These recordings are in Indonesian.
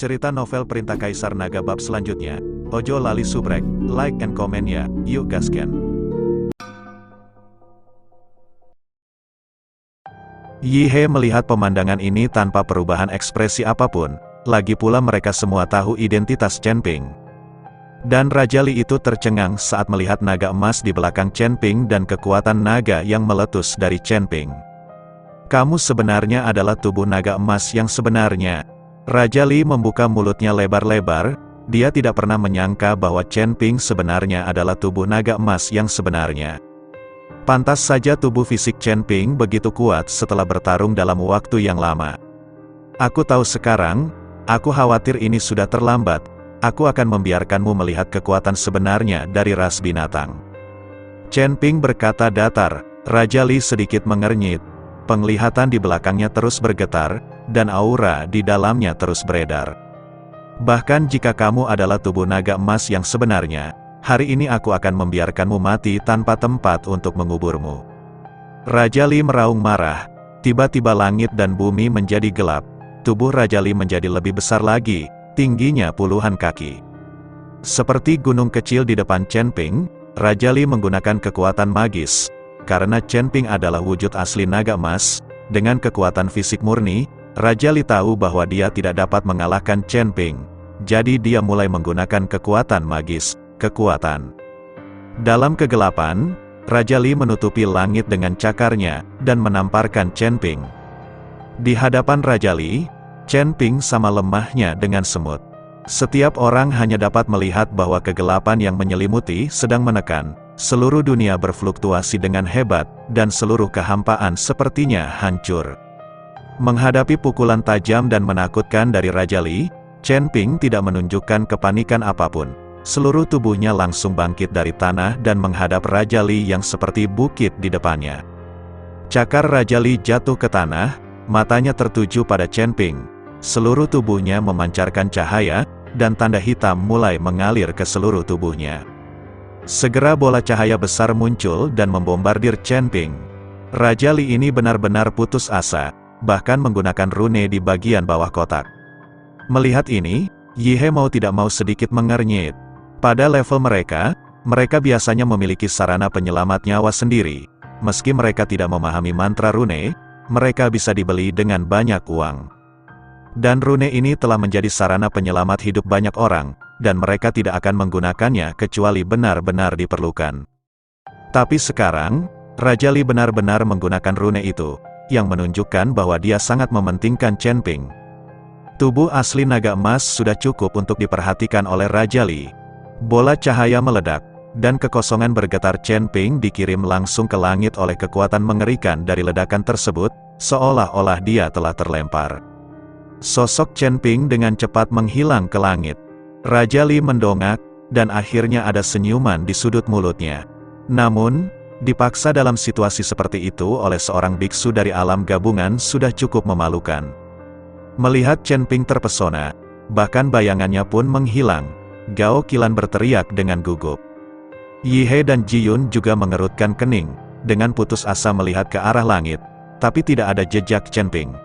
Cerita novel Perintah Kaisar Naga bab selanjutnya. Ojo lali subrek, like and comment ya, yuk gasken. Yi He melihat pemandangan ini tanpa perubahan ekspresi apapun, lagi pula mereka semua tahu identitas Chen Ping. Dan Raja Li itu tercengang saat melihat naga emas di belakang Chen Ping dan kekuatan naga yang meletus dari Chen Ping. Kamu sebenarnya adalah tubuh naga emas yang sebenarnya. Raja Li membuka mulutnya lebar-lebar, dia tidak pernah menyangka bahwa Chen Ping sebenarnya adalah tubuh naga emas yang sebenarnya. Pantas saja tubuh fisik Chen Ping begitu kuat setelah bertarung dalam waktu yang lama. Aku tahu sekarang, aku khawatir ini sudah terlambat, aku akan membiarkanmu melihat kekuatan sebenarnya dari ras binatang. Chen Ping berkata datar, Raja Li sedikit mengernyit, penglihatan di belakangnya terus bergetar, dan aura di dalamnya terus beredar. Bahkan jika kamu adalah tubuh naga emas yang sebenarnya, hari ini aku akan membiarkanmu mati tanpa tempat untuk menguburmu. Raja Li meraung marah, tiba-tiba langit dan bumi menjadi gelap, tubuh Raja Li menjadi lebih besar lagi, tingginya puluhan kaki. Seperti gunung kecil di depan Chen Ping, Raja Li menggunakan kekuatan magis, karena Chen Ping adalah wujud asli naga emas, dengan kekuatan fisik murni, Raja Li tahu bahwa dia tidak dapat mengalahkan Chen Ping, jadi dia mulai menggunakan kekuatan magis, kekuatan. Dalam kegelapan, Raja Li menutupi langit dengan cakarnya, dan menamparkan Chen Ping. Di hadapan Raja Li, Chen Ping sama lemahnya dengan semut. Setiap orang hanya dapat melihat bahwa kegelapan yang menyelimuti sedang menekan, seluruh dunia berfluktuasi dengan hebat, dan seluruh kehampaan sepertinya hancur. Menghadapi pukulan tajam dan menakutkan dari Raja Li, Chen Ping tidak menunjukkan kepanikan apapun. Seluruh tubuhnya langsung bangkit dari tanah dan menghadap Raja Li yang seperti bukit di depannya. Cakar Raja Li jatuh ke tanah, matanya tertuju pada Chen Ping. Seluruh tubuhnya memancarkan cahaya, dan tanda hitam mulai mengalir ke seluruh tubuhnya. Segera bola cahaya besar muncul dan membombardir Chen Ping. Raja Li ini benar-benar putus asa, bahkan menggunakan rune di bagian bawah kotak. Melihat ini, Yi He mau tidak mau sedikit mengernyit. Pada level mereka, mereka biasanya memiliki sarana penyelamat nyawa sendiri. Meski mereka tidak memahami mantra rune, mereka bisa dibeli dengan banyak uang. Dan rune ini telah menjadi sarana penyelamat hidup banyak orang, dan mereka tidak akan menggunakannya kecuali benar-benar diperlukan. Tapi sekarang, Raja Li benar-benar menggunakan rune itu, yang menunjukkan bahwa dia sangat mementingkan Chen Ping. Tubuh asli naga emas sudah cukup untuk diperhatikan oleh Raja Li. Bola cahaya meledak, dan kekosongan bergetar Chen Ping dikirim langsung ke langit oleh kekuatan mengerikan dari ledakan tersebut, seolah-olah dia telah terlempar. Sosok Chen Ping dengan cepat menghilang ke langit. Raja Li mendongak, dan akhirnya ada senyuman di sudut mulutnya. Namun, dipaksa dalam situasi seperti itu oleh seorang biksu dari alam gabungan sudah cukup memalukan. Melihat Chen Ping terpesona, bahkan bayangannya pun menghilang, Gao Qilan berteriak dengan gugup. Yi He dan Ji Yun juga mengerutkan kening, dengan putus asa melihat ke arah langit, tapi tidak ada jejak Chen Ping.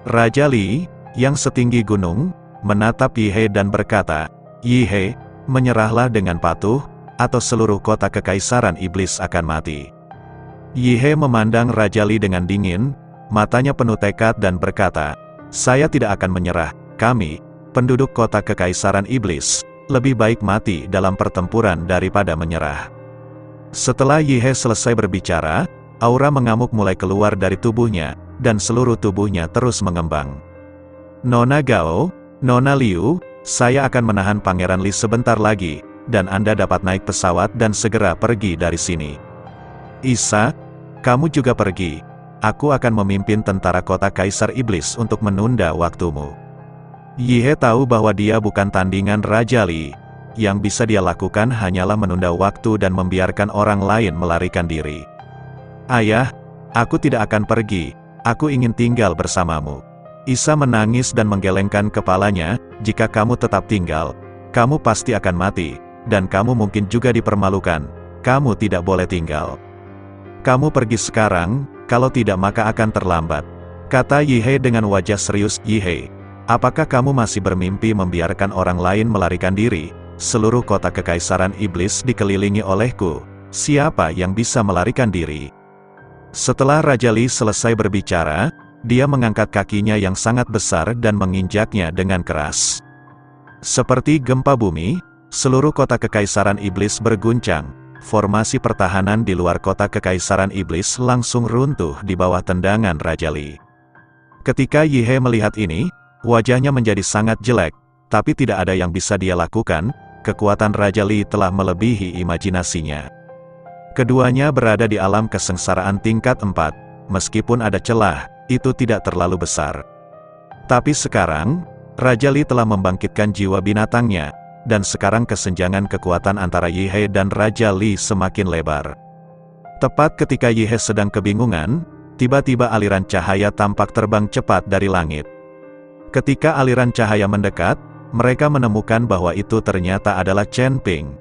Raja Li, yang setinggi gunung, menatap Yi He dan berkata, Yi He, menyerahlah dengan patuh, atau seluruh kota kekaisaran iblis akan mati. Yi He memandang Raja Li dengan dingin, matanya penuh tekad dan berkata, saya tidak akan menyerah, kami, penduduk kota kekaisaran iblis, lebih baik mati dalam pertempuran daripada menyerah. Setelah Yi He selesai berbicara, aura mengamuk mulai keluar dari tubuhnya, dan seluruh tubuhnya terus mengembang. Nona Gao, Nona Liu, saya akan menahan Pangeran Li sebentar lagi, dan Anda dapat naik pesawat dan segera pergi dari sini. Isa, kamu juga pergi. Aku akan memimpin tentara kota Kaisar Iblis untuk menunda waktumu. Yi He tahu bahwa dia bukan tandingan Raja Li. Yang bisa dia lakukan hanyalah menunda waktu dan membiarkan orang lain melarikan diri. Ayah, aku tidak akan pergi, aku ingin tinggal bersamamu. Isa menangis dan menggelengkan kepalanya, jika kamu tetap tinggal, kamu pasti akan mati. Dan kamu mungkin juga dipermalukan, kamu tidak boleh tinggal. Kamu pergi sekarang, kalau tidak maka akan terlambat. Kata Yi He dengan wajah serius. Yi He, Apakah kamu masih bermimpi membiarkan orang lain melarikan diri? Seluruh kota kekaisaran iblis dikelilingi olehku. Siapa yang bisa melarikan diri?" Setelah Raja Li selesai berbicara, dia mengangkat kakinya yang sangat besar dan menginjaknya dengan keras. Seperti gempa bumi, seluruh kota kekaisaran iblis berguncang. Formasi pertahanan di luar kota kekaisaran iblis langsung runtuh di bawah tendangan Raja Li. Ketika Yi He melihat ini, wajahnya menjadi sangat jelek, tapi tidak ada yang bisa dia lakukan. Kekuatan Raja Li telah melebihi imajinasinya. Keduanya berada di alam kesengsaraan tingkat 4, meskipun ada celah, itu tidak terlalu besar. Tapi sekarang, Raja Li telah membangkitkan jiwa binatangnya, dan sekarang kesenjangan kekuatan antara Yi He dan Raja Li semakin lebar. Tepat ketika Yi He sedang kebingungan, tiba-tiba aliran cahaya tampak terbang cepat dari langit. Ketika aliran cahaya mendekat, mereka menemukan bahwa itu ternyata adalah Chen Ping.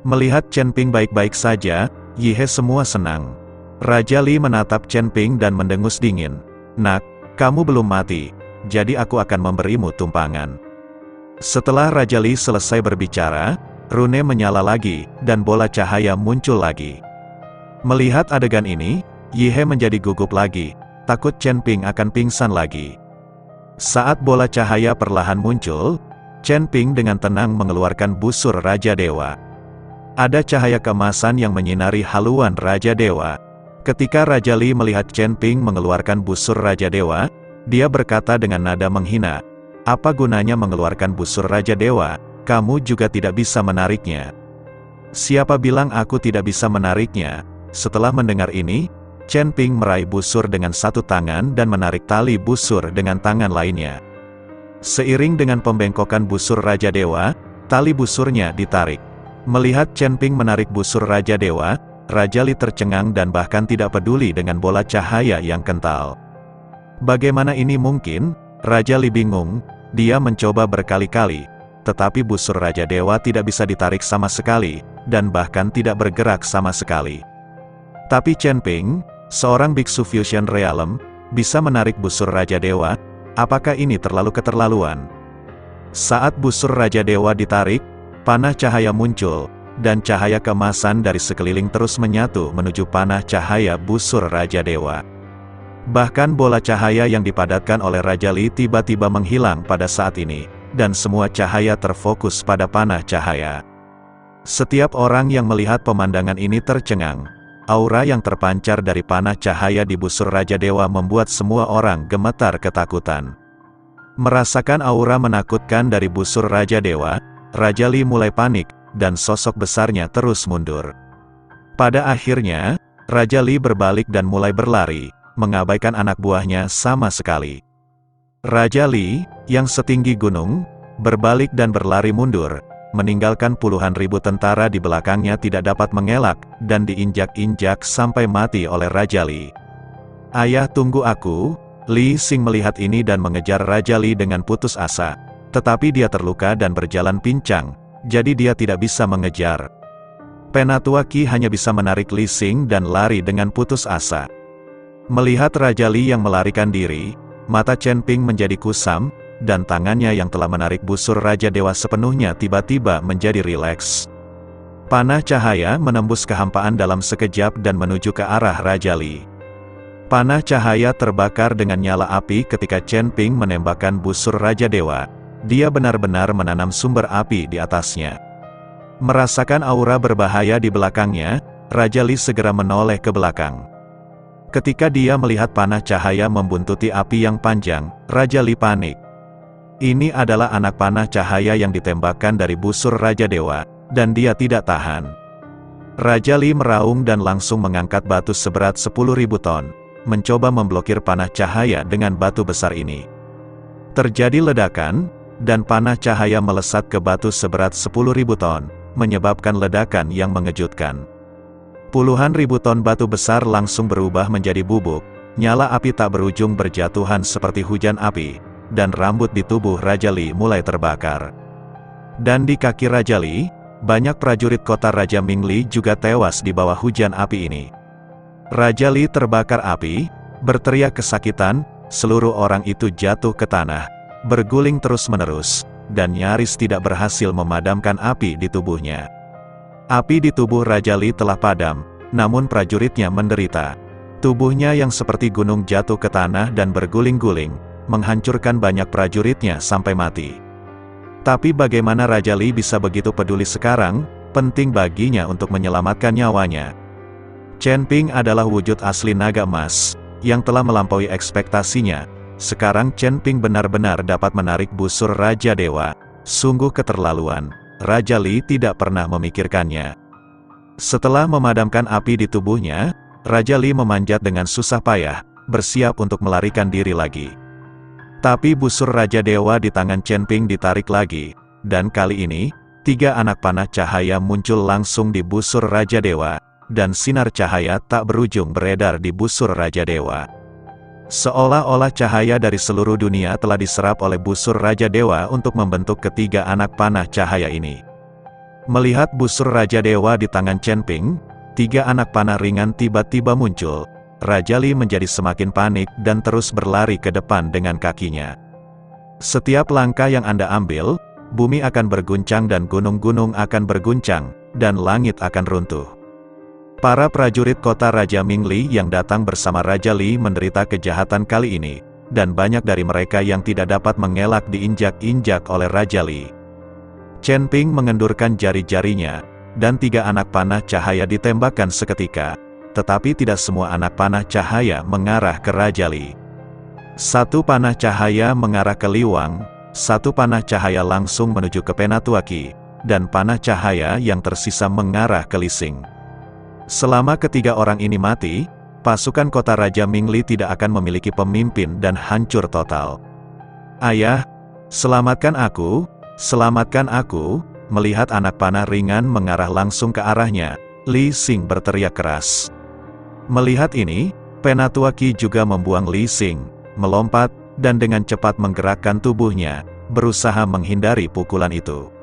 Melihat Chen Ping baik-baik saja, Yi He semua senang. Raja Li menatap Chen Ping dan mendengus dingin. "Nak, kamu belum mati, jadi aku akan memberimu tumpangan." Setelah Raja Li selesai berbicara, rune menyala lagi, dan bola cahaya muncul lagi. Melihat adegan ini, Yi He menjadi gugup lagi, takut Chen Ping akan pingsan lagi. Saat bola cahaya perlahan muncul, Chen Ping dengan tenang mengeluarkan busur Raja Dewa. Ada cahaya keemasan yang menyinari haluan Raja Dewa. Ketika Raja Li melihat Chen Ping mengeluarkan busur Raja Dewa, dia berkata dengan nada menghina, "Apa gunanya mengeluarkan busur Raja Dewa? Kamu juga tidak bisa menariknya." "Siapa bilang aku tidak bisa menariknya?" Setelah mendengar ini, Chen Ping meraih busur dengan satu tangan dan menarik tali busur dengan tangan lainnya. Seiring dengan pembengkokan busur Raja Dewa, tali busurnya ditarik. Melihat Chen Ping menarik busur Raja Dewa, Raja Li tercengang dan bahkan tidak peduli dengan bola cahaya yang kental. Bagaimana ini mungkin? Raja Li bingung. Dia mencoba berkali-kali, tetapi busur Raja Dewa tidak bisa ditarik sama sekali, dan bahkan tidak bergerak sama sekali. Tapi Chen Ping, seorang biksu Fusion Realm, bisa menarik busur Raja Dewa. Apakah ini terlalu keterlaluan? Saat busur Raja Dewa ditarik, panah cahaya muncul, dan cahaya keemasan dari sekeliling terus menyatu menuju panah cahaya busur Raja Dewa. Bahkan bola cahaya yang dipadatkan oleh Raja Li tiba-tiba menghilang pada saat ini, dan semua cahaya terfokus pada panah cahaya. Setiap orang yang melihat pemandangan ini tercengang. Aura yang terpancar dari panah cahaya di busur Raja Dewa membuat semua orang gemetar ketakutan. Merasakan aura menakutkan dari busur Raja Dewa, Raja Li mulai panik, dan sosok besarnya terus mundur. Pada akhirnya, Raja Li berbalik dan mulai berlari, mengabaikan anak buahnya sama sekali. Raja Li, yang setinggi gunung, berbalik dan berlari mundur, meninggalkan puluhan ribu tentara di belakangnya tidak dapat mengelak, dan diinjak-injak sampai mati oleh Raja Li. "Ayah, tunggu aku." Li Xing melihat ini dan mengejar Raja Li dengan putus asa. Tetapi dia terluka dan berjalan pincang, jadi dia tidak bisa mengejar. Penatua Qi hanya bisa menarik Li Xing dan lari dengan putus asa. Melihat Raja Li yang melarikan diri, mata Chen Ping menjadi kusam, dan tangannya yang telah menarik busur Raja Dewa sepenuhnya tiba-tiba menjadi rileks. Panah cahaya menembus kehampaan dalam sekejap dan menuju ke arah Raja Li. Panah cahaya terbakar dengan nyala api ketika Chen Ping menembakkan busur Raja Dewa. Dia benar-benar menanam sumber api di atasnya. Merasakan aura berbahaya di belakangnya, Raja Li segera menoleh ke belakang. Ketika dia melihat panah cahaya membuntuti api yang panjang, Raja Li panik. Ini adalah anak panah cahaya yang ditembakkan dari busur Raja Dewa, dan dia tidak tahan. Raja Li meraung dan langsung mengangkat batu seberat 10.000 ton, mencoba memblokir panah cahaya dengan batu besar ini. Terjadi ledakan, dan panah cahaya melesat ke batu seberat 10.000 ton, menyebabkan ledakan yang mengejutkan. Puluhan ribu ton batu besar langsung berubah menjadi bubuk, nyala api tak berujung berjatuhan seperti hujan api, dan rambut di tubuh Raja Li mulai terbakar. Dan di kaki Raja Li, banyak prajurit kota Raja Mingli juga tewas di bawah hujan api ini. Raja Li terbakar api, berteriak kesakitan, seluruh orang itu jatuh ke tanah, berguling terus-menerus, dan nyaris tidak berhasil memadamkan api di tubuhnya. Api di tubuh Raja Li telah padam, namun prajuritnya menderita. Tubuhnya yang seperti gunung jatuh ke tanah dan berguling-guling, menghancurkan banyak prajuritnya sampai mati. Tapi bagaimana Raja Li bisa begitu peduli sekarang? Penting baginya untuk menyelamatkan nyawanya. Chen Ping adalah wujud asli naga emas, yang telah melampaui ekspektasinya. Sekarang Chen Ping benar-benar dapat menarik busur Raja Dewa. Sungguh keterlaluan. Raja Li tidak pernah memikirkannya. Setelah memadamkan api di tubuhnya, Raja Li memanjat dengan susah payah, bersiap untuk melarikan diri lagi. Tapi busur Raja Dewa di tangan Chen Ping ditarik lagi, dan kali ini, 3 anak panah cahaya muncul langsung di busur Raja Dewa, dan sinar cahaya tak berujung beredar di busur Raja Dewa. Seolah-olah cahaya dari seluruh dunia telah diserap oleh busur Raja Dewa untuk membentuk ketiga anak panah cahaya ini. Melihat busur Raja Dewa di tangan Chen Ping, 3 anak panah ringan tiba-tiba muncul. Raja Li menjadi semakin panik dan terus berlari ke depan dengan kakinya. Setiap langkah yang Anda ambil, bumi akan berguncang dan gunung-gunung akan berguncang, dan langit akan runtuh. Para prajurit kota Raja Mingli yang datang bersama Raja Li menderita kejahatan kali ini, dan banyak dari mereka yang tidak dapat mengelak diinjak-injak oleh Raja Li. Chen Ping mengendurkan jari-jarinya, dan 3 anak panah cahaya ditembakkan seketika, tetapi tidak semua anak panah cahaya mengarah ke Raja Li. 1 panah cahaya mengarah ke Liwang, 1 panah cahaya langsung menuju ke Penatuaki, dan panah cahaya yang tersisa mengarah ke Li Xing. Selama ketiga orang ini mati, pasukan kota Raja Mingli tidak akan memiliki pemimpin dan hancur total. Ayah, selamatkan aku, selamatkan aku. Melihat anak panah ringan mengarah langsung ke arahnya, Li Xing berteriak keras. Melihat ini, Penatuaki juga membuang Li Xing, melompat, dan dengan cepat menggerakkan tubuhnya, berusaha menghindari pukulan itu.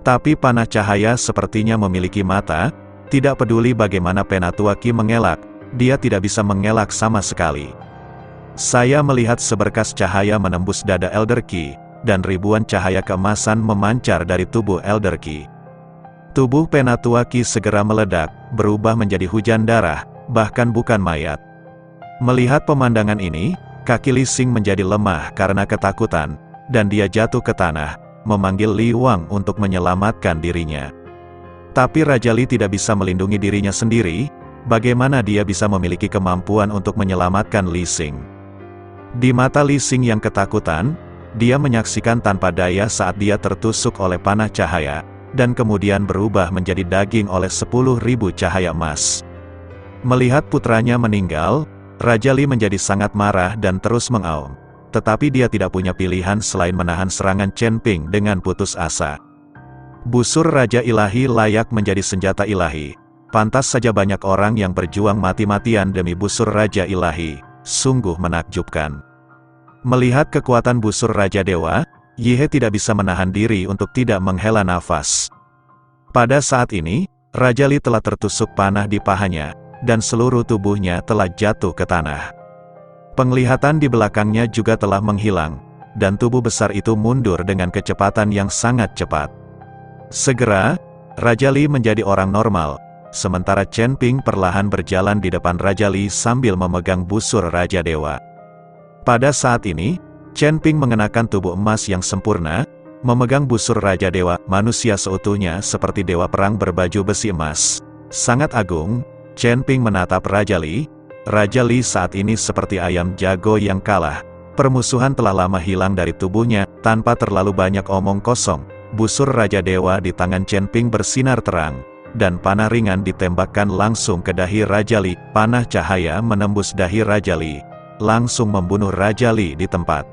Tapi panah cahaya sepertinya memiliki mata. Tidak peduli bagaimana Penatuaki mengelak, dia tidak bisa mengelak sama sekali. Saya melihat seberkas cahaya menembus dada Elder Qi, dan ribuan cahaya keemasan memancar dari tubuh Elder Qi. Tubuh Penatuaki segera meledak, berubah menjadi hujan darah, bahkan bukan mayat. Melihat pemandangan ini, kaki Li Xing menjadi lemah karena ketakutan, dan dia jatuh ke tanah, memanggil Li Wang untuk menyelamatkan dirinya. Tapi Raja Li tidak bisa melindungi dirinya sendiri, bagaimana dia bisa memiliki kemampuan untuk menyelamatkan Li Xing? Di mata Li Xing yang ketakutan, dia menyaksikan tanpa daya saat dia tertusuk oleh panah cahaya, dan kemudian berubah menjadi daging oleh 10.000 cahaya emas. Melihat putranya meninggal, Raja Li menjadi sangat marah dan terus mengaum. Tetapi dia tidak punya pilihan selain menahan serangan Chen Ping dengan putus asa. Busur Raja Ilahi layak menjadi senjata ilahi. Pantas saja banyak orang yang berjuang mati-matian demi busur Raja Ilahi. Sungguh menakjubkan. Melihat kekuatan busur Raja Dewa, Yi He tidak bisa menahan diri untuk tidak menghela nafas. Pada saat ini, Raja Li telah tertusuk panah di pahanya, dan seluruh tubuhnya telah jatuh ke tanah. Penglihatan di belakangnya juga telah menghilang, dan tubuh besar itu mundur dengan kecepatan yang sangat cepat. Segera, Raja Li menjadi orang normal, sementara Chen Ping perlahan berjalan di depan Raja Li sambil memegang busur Raja Dewa. Pada saat ini, Chen Ping mengenakan tubuh emas yang sempurna, memegang busur Raja Dewa, manusia seutuhnya seperti dewa perang berbaju besi emas. Sangat agung, Chen Ping menatap Raja Li. Raja Li saat ini seperti ayam jago yang kalah. Permusuhan telah lama hilang dari tubuhnya, tanpa terlalu banyak omong kosong. Busur Raja Dewa di tangan Chen Ping bersinar terang, dan panah ringan ditembakkan langsung ke dahi Raja Li. Panah cahaya menembus dahi Raja Li, langsung membunuh Raja Li di tempat.